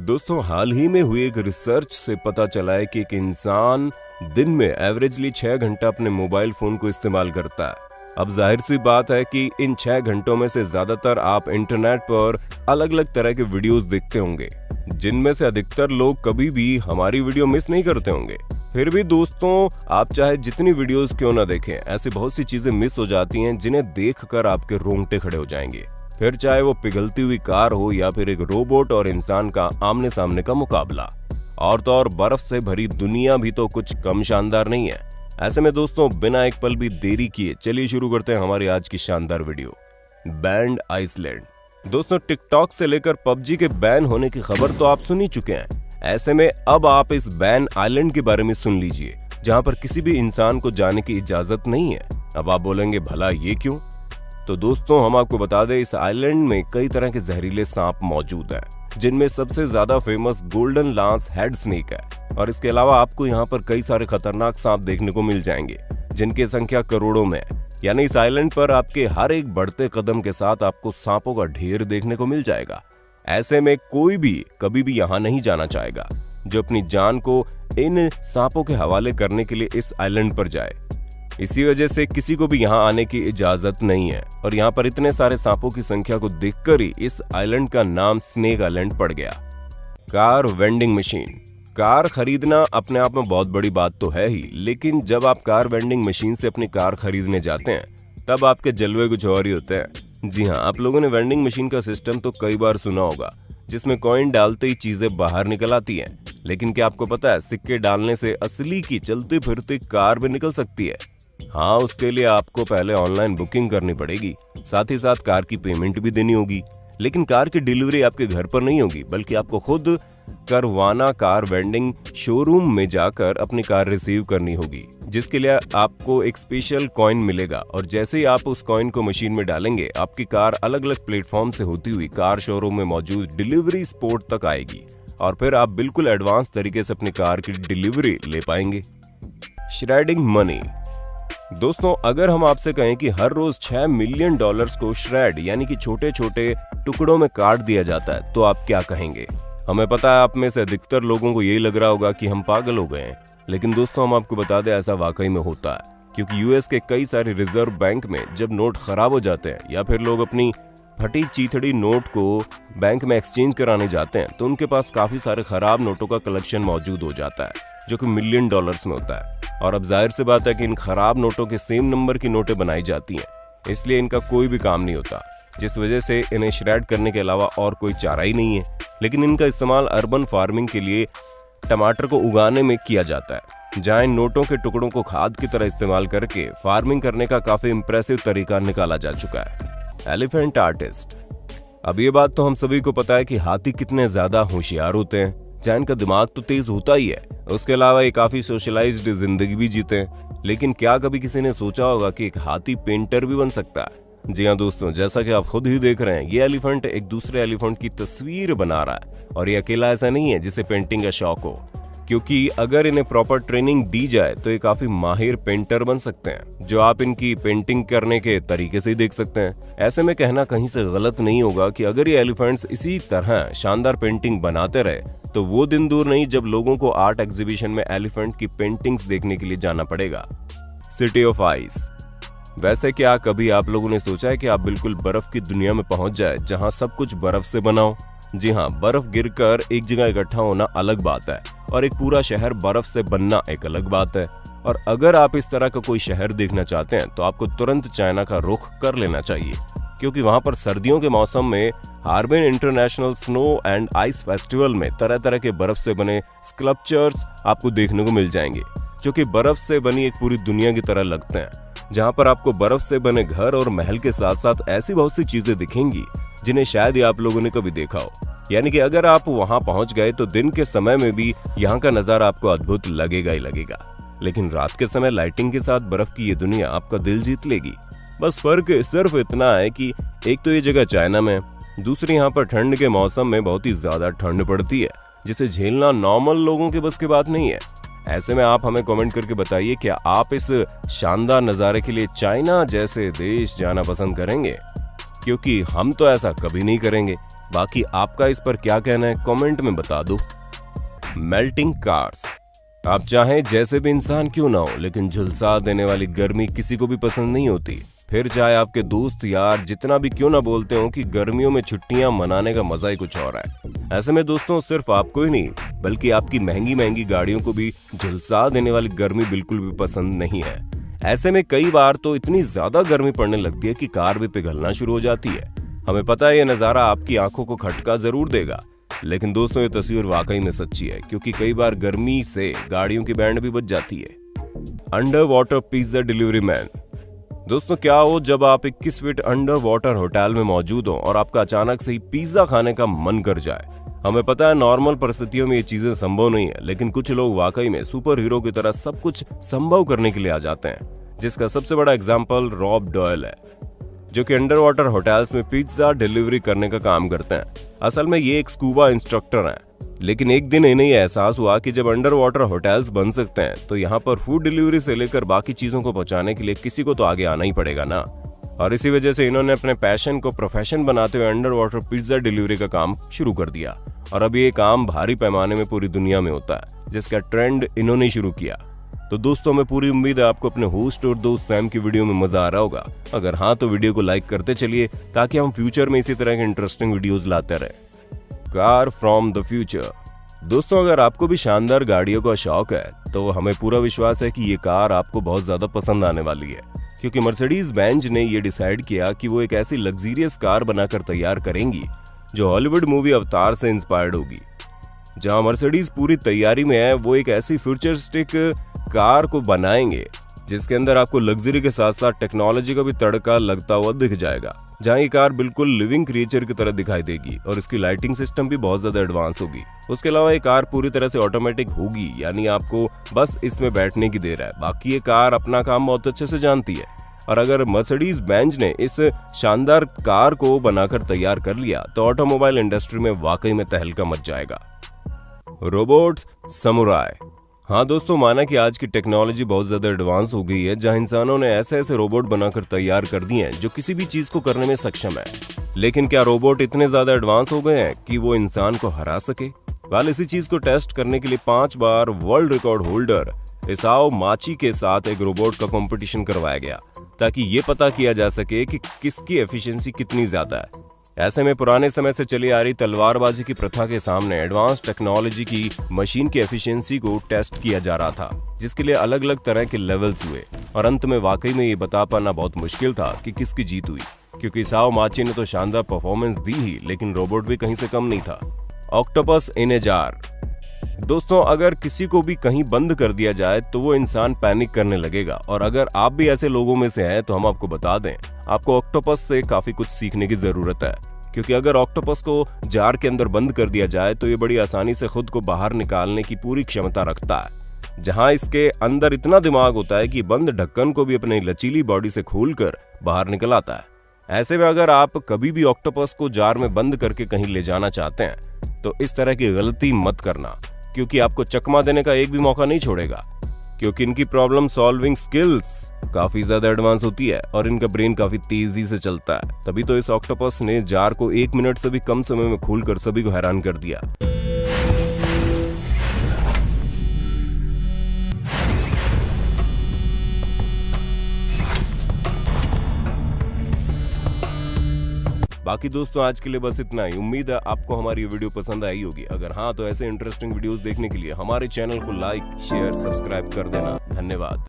दोस्तों, हाल ही में हुई एक रिसर्च से पता चला है कि एक इंसान दिन में एवरेजली 6 घंटा अपने मोबाइल फोन को इस्तेमाल करता है। अब जाहिर सी बात है कि इन 6 घंटों में से ज्यादातर आप इंटरनेट पर अलग अलग तरह के वीडियोस देखते होंगे, जिनमें से अधिकतर लोग कभी भी हमारी वीडियो मिस नहीं करते होंगे। फिर भी दोस्तों, आप चाहे जितनी वीडियोस क्यों ना देखें, ऐसी बहुत सी चीजें मिस हो जाती हैं जिन्हें देखकर आपके रोंगटे खड़े हो जाएंगे। फिर चाहे वो पिघलती हुई कार हो या फिर एक रोबोट और इंसान का आमने सामने का मुकाबला। और तो और बर्फ से भरी दुनिया भी तो कुछ कम शानदार नहीं है। ऐसे में दोस्तों, बिना एक पल भी देरी किए चलिए शुरू करते हैं हमारी आज की शानदार वीडियो। Band Iceland. दोस्तों, टिकटॉक से लेकर पबजी के बैन होने की खबर तो आप सुन ही चुके हैं। ऐसे में अब आप इस बैन आइलैंड के बारे में सुन लीजिए, जहां पर किसी भी इंसान को जाने की इजाजत नहीं है। अब आप बोलेंगे, भला ये क्यों? तो दोस्तों, हम आपको बता दें, इस आइलैंड में कई तरह के जहरीले सांप मौजूद हैं, जिनमें सबसे ज्यादा famous golden lance head snake है। और इसके अलावा आपको यहाँ पर कई सारे खतरनाक सांप देखने को मिल जाएंगे, जिनकी संख्या करोड़ों में है। यानी इस आइलैंड पर आपके हर एक बढ़ते कदम के साथ आपको सांपों का ढेर देखने को मिल जाएगा। ऐसे में कोई भी कभी भी यहाँ नहीं जाना चाहेगा जो अपनी जान को इन सांपों के हवाले करने के लिए इस आइलैंड पर जाए। इसी वजह से किसी को भी यहाँ आने की इजाजत नहीं है। और यहाँ पर इतने सारे सांपों की संख्या को देखकर ही इस आइलैंड का नाम स्नेक आइलैंड पड़ गया। Car vending machine. कार खरीदना अपने आप में बहुत बड़ी बात तो है ही, लेकिन जब आप कार वेंडिंग मशीन से अपनी कार खरीदने जाते हैं तब आपके जलवे कुछ और ही होते हैं। जी हाँ, आप लोगों ने वेंडिंग मशीन का सिस्टम तो कई बार सुना होगा, जिसमें कॉइन डालते ही चीजें बाहर निकल आती हैं। लेकिन क्या आपको पता है, सिक्के डालने से असली की चलती फिरती कार भी निकल सकती है। हाँ, उसके लिए आपको पहले ऑनलाइन बुकिंग करनी पड़ेगी, साथ ही साथ कार की पेमेंट भी देनी होगी। लेकिन कार की डिलीवरी आपके घर पर नहीं होगी, बल्कि आपको खुद करवाना कार वेंडिंग शोरूम में जाकर अपनी कार रिसीव करनी होगी, जिसके लिए आपको एक स्पेशल कॉइन मिलेगा। और जैसे ही आप उस कॉइन को मशीन में डालेंगे, आपकी कार अलग अलग प्लेटफॉर्म से होती हुई कार शोरूम में मौजूद डिलीवरी स्पॉट तक आएगी, और फिर आप बिल्कुल एडवांस तरीके से अपनी कार की डिलीवरी ले पाएंगे। Shredding money. दोस्तों, अगर हम आपसे कहें कि हर रोज $6 मिलियन को श्रेड यानी कि छोटे छोटे टुकड़ों में काट दिया जाता है, तो आप क्या कहेंगे? हमें पता है आप में से अधिकतर लोगों को यही लग रहा होगा कि हम पागल हो गए हैं। लेकिन दोस्तों, हम आपको बता दें, ऐसा वाकई में होता है। क्योंकि यूएस के कई सारे रिजर्व बैंक में जब नोट खराब हो जाते हैं या फिर लोग अपनी फटी चीथड़ी नोट को बैंक में एक्सचेंज कराने जाते हैं, तो उनके पास काफी सारे खराब नोटों का कलेक्शन मौजूद हो जाता है, जो कि $मिलियन में होता है। और अब जाहिर सी बात है कि इन खराब नोटों के सेम नंबर की नोटें बनाई जाती हैं, इसलिए इनका कोई भी काम नहीं होता, जिस वजह से इन्हें श्रेड करने के अलावा और कोई चारा ही नहीं है। लेकिन इनका इस्तेमाल अर्बन फार्मिंग के लिए टमाटर को उगाने में किया जाता है, जहां इन नोटों के टुकड़ों को खाद की तरह इस्तेमाल करके फार्मिंग करने का काफी इंप्रेसिव तरीका निकाला जा चुका है। Elephant artist. अब ये बात तो हम सभी को पता है कि हाथी कितने ज्यादा होशियार होते हैं, जहाँ इनका दिमाग तो तेज होता ही है, उसके अलावा ये काफी सोशलाइज्ड जिंदगी भी जीते हैं। लेकिन क्या कभी किसी ने सोचा होगा कि एक हाथी पेंटर भी बन सकता है? जी हाँ दोस्तों, जैसा कि आप खुद ही देख रहे हैं, ये एलिफेंट एक दूसरे एलिफेंट की तस्वीर बना रहा है। और ये अकेला ऐसा नहीं है जिसे पेंटिंग का शौक हो, क्योंकि अगर इन्हें प्रॉपर ट्रेनिंग दी जाए तो ये काफी माहिर पेंटर बन सकते हैं, जो आप इनकी पेंटिंग करने के तरीके से ही देख सकते हैं। ऐसे में कहना कहीं से गलत नहीं होगा कि अगर ये एलिफेंट्स इसी तरह शानदार पेंटिंग बनाते रहे, तो वो दिन दूर नहीं जब लोगों को आर्ट एग्जीबिशन में एलिफेंट की पेंटिंग्स देखने के लिए जाना पड़ेगा। City of ice. वैसे क्या कभी आप लोगों ने सोचा है कि आप बिल्कुल बर्फ की दुनिया में पहुंच जाए, जहां सब कुछ बर्फ से बना हो? जी हाँ, बर्फ गिरकर एक जगह इकट्ठा होना अलग बात है, और एक पूरा शहर बर्फ से बनना एक अलग बात है। और अगर आप इस तरह का कोई शहर देखना चाहते हैं, तो आपको तुरंत चाइना का रुख कर लेना चाहिए, क्योंकि वहां पर सर्दियों के मौसम में Harbin international snow and ice festival में तरह तरह के बर्फ से बने स्कल्पचर्स आपको देखने को मिल जाएंगे, जो कि बर्फ से बनी एक पूरी दुनिया की तरह लगते हैं, जहां पर आपको बर्फ से बने घर और महल के साथ साथ ऐसी बहुत सी चीजें दिखेंगी जिन्हें शायद ही आप लोगों ने कभी देखा हो। यानी कि अगर आप वहां पहुंच गए तो दिन के समय में भी यहाँ का नजारा आपको अद्भुत लगेगा ही लगेगा, लेकिन रात के समय लाइटिंग के साथ बर्फ की ये दुनिया आपका दिल जीत लेगी। बस फर्क सिर्फ इतना है कि एक तो ये जगह चाइना में, दूसरी यहाँ पर ठंड के मौसम में बहुत ही ज्यादा ठंड पड़ती है, जिसे झेलना नॉर्मल लोगों के बस की बात नहीं है। ऐसे में आप हमें कमेंट करके बताइए, क्या आप इस शानदार नजारे के लिए चाइना जैसे देश जाना पसंद करेंगे? क्योंकि हम तो ऐसा कभी नहीं करेंगे। बाकी आपका इस पर क्या कहना है कमेंट में बता दो। Melting cars. आप चाहें जैसे भी इंसान क्यों ना हो, लेकिन झुलसा देने वाली गर्मी किसी को भी पसंद नहीं होती। फिर चाहे आपके दोस्त यार जितना भी क्यों ना बोलते हो कि गर्मियों में छुट्टियां मनाने का मजा ही कुछ और है। ऐसे में दोस्तों सिर्फ आपको ही नहीं बल्कि आपकी महंगी महंगी गाड़ियों को भी झुलसा देने वाली गर्मी बिल्कुल भी पसंद नहीं है। ऐसे में कई बार तो इतनी ज्यादा गर्मी पड़ने लगती है कि कार भी पिघलना शुरू हो जाती है। हमें पता है ये नजारा आपकी आंखों को खटका जरूर देगा, लेकिन दोस्तों ये तस्वीर वाकई में सच्ची है, क्योंकि कई बार गर्मी से गाड़ियों की बैंड भी बज जाती है। Under water pizza delivery man. दोस्तों क्या हो जब आप 21 फीट अंडर वाटर होटल में मौजूद हो और आपका अचानक से ही पिज्जा खाने का मन कर जाए। हमें पता है नॉर्मल परिस्थितियों में ये चीजें संभव नहीं है, लेकिन कुछ लोग वाकई में सुपर हीरो की तरह सब कुछ संभव करने के लिए आ जाते हैं, जिसका सबसे बड़ा एग्जाम्पल रॉब डॉयल है, जो कि अंडर वाटर होटल्स में पिज्जा डिलीवरी करने का काम करते हैं। असल में ये एक स्कूबा इंस्ट्रक्टर हैं, लेकिन एक दिन इन्हें ये एहसास हुआ कि जब अंडर वाटर होटल्स बन सकते हैं तो यहाँ पर फूड डिलीवरी से लेकर बाकी चीजों को पहुंचाने के लिए किसी को तो आगे आना ही पड़ेगा ना। और इसी वजह से इन्होंने अपने पैशन को प्रोफेशन बनाते हुए अंडर वाटर पिज्जा डिलीवरी का काम शुरू कर दिया। और अब ये काम भारी पैमाने में पूरी दुनिया में होता है, जिसका ट्रेंड इन्होंने शुरू किया। तो दोस्तों हमें पूरी उम्मीद है आपको अपने होस्ट और दोस्त सैम की वीडियो में मजा आ रहा होगा। अगर हाँ तो वीडियो को लाइक करते चलिए ताकि हम फ्यूचर में इसी तरह के इंटरेस्टिंग वीडियोस लाते रहें। Car from the future. दोस्तों अगर आपको भी शानदार गाड़ियों का शौक है तो हमें पूरा विश्वास है कि ये कार आपको बहुत ज्यादा पसंद आने वाली है, क्योंकि मर्सिडीज बेंज ने ये डिसाइड किया कि वो एक ऐसी लग्जरियस कार बनाकर तैयार करेंगी जो हॉलीवुड मूवी अवतार से इंस्पायर्ड होगी। जहां मर्सिडीज पूरी तैयारी में है, वो एक ऐसी फ्यूचरिस्टिक कार को बनाएंगे जिसके अंदर आपको लग्जरी के साथ साथ टेक्नोलॉजी का भी तड़का लगता हुआ दिख जाएगा। जहां ये कार बिल्कुल लिविंग क्रिएचर की तरह दिखाई देगी और इसकी लाइटिंग सिस्टम भी बहुत ज्यादा एडवांस होगी। उसके अलावा ये कार पूरी तरह से ऑटोमेटिक होगी, यानी आपको बस इसमें बैठने की देर है। बाकी ये कार अपना काम बहुत अच्छे से जानती है। और अगर मर्सिडीज बेंज ने इस शानदार कार को बनाकर तैयार कर लिया तो ऑटोमोबाइल इंडस्ट्री में वाकई में तहलका मच जाएगा। Robot samurai. हाँ दोस्तों, माना कि आज की टेक्नोलॉजी बहुत ज्यादा एडवांस हो गई है, जहां इंसानों ने ऐसे ऐसे रोबोट बनाकर तैयार कर दिए हैं जो किसी भी चीज को करने में सक्षम है। लेकिन क्या रोबोट इतने ज्यादा एडवांस हो गए हैं कि वो इंसान को हरा सके? वाल इसी चीज को टेस्ट करने के लिए 5 बार वर्ल्ड रिकॉर्ड होल्डर इसाओ माची के साथ एक रोबोट का कंपटीशन करवाया गया, ताकि ये पता किया जा सके कि किसकी एफिशिएंसी कितनी ज्यादा है। ऐसे में पुराने समय से चली आ रही तलवारबाजी की प्रथा के सामने एडवांस टेक्नोलॉजी की मशीन की एफिशिएंसी को टेस्ट किया जा रहा था, जिसके लिए अलग अलग तरह के लेवल्स हुए और अंत में वाकई में ये बता पाना बहुत मुश्किल था कि किसकी जीत हुई, क्योंकि इसाओ माची ने तो शानदार परफॉर्मेंस दी ही, लेकिन रोबोट भी कहीं से कम नहीं था। Octopus in a jar. दोस्तों अगर किसी को भी कहीं बंद कर दिया जाए तो वो इंसान पैनिक करने लगेगा, और अगर आप भी ऐसे लोगों में से हैं तो हम आपको बता दें, आपको ऑक्टोपस से काफी कुछ सीखने की जरूरत है। क्योंकि अगर ऑक्टोपस को जार के अंदर बंद कर दिया जाए तो ये बड़ी आसानी से खुद को बाहर निकालने की पूरी क्षमता रखता है, जहां इसके अंदर इतना दिमाग होता है कि बंद ढक्कन को भी अपनी लचीली बॉडी से खोलकर बाहर निकल आता है। ऐसे में अगर आप कभी भी ऑक्टोपस को जार में बंद करके कहीं ले जाना चाहते हैं तो इस तरह की गलती मत करना, क्योंकि आपको चकमा देने का एक भी मौका नहीं छोड़ेगा, क्योंकि इनकी प्रॉब्लम सॉल्विंग स्किल्स काफी ज्यादा एडवांस होती है और इनका ब्रेन काफी तेजी से चलता है। तभी तो इस ऑक्टोपस ने जार को 1 मिनट से भी कम समय में खोलकर सभी को हैरान कर दिया। बाकी दोस्तों आज के लिए बस इतना ही। उम्मीद है आपको हमारी वीडियो पसंद आई होगी। अगर हाँ तो ऐसे इंटरेस्टिंग वीडियोस देखने के लिए हमारे चैनल को लाइक, शेयर, सब्सक्राइब कर देना। धन्यवाद।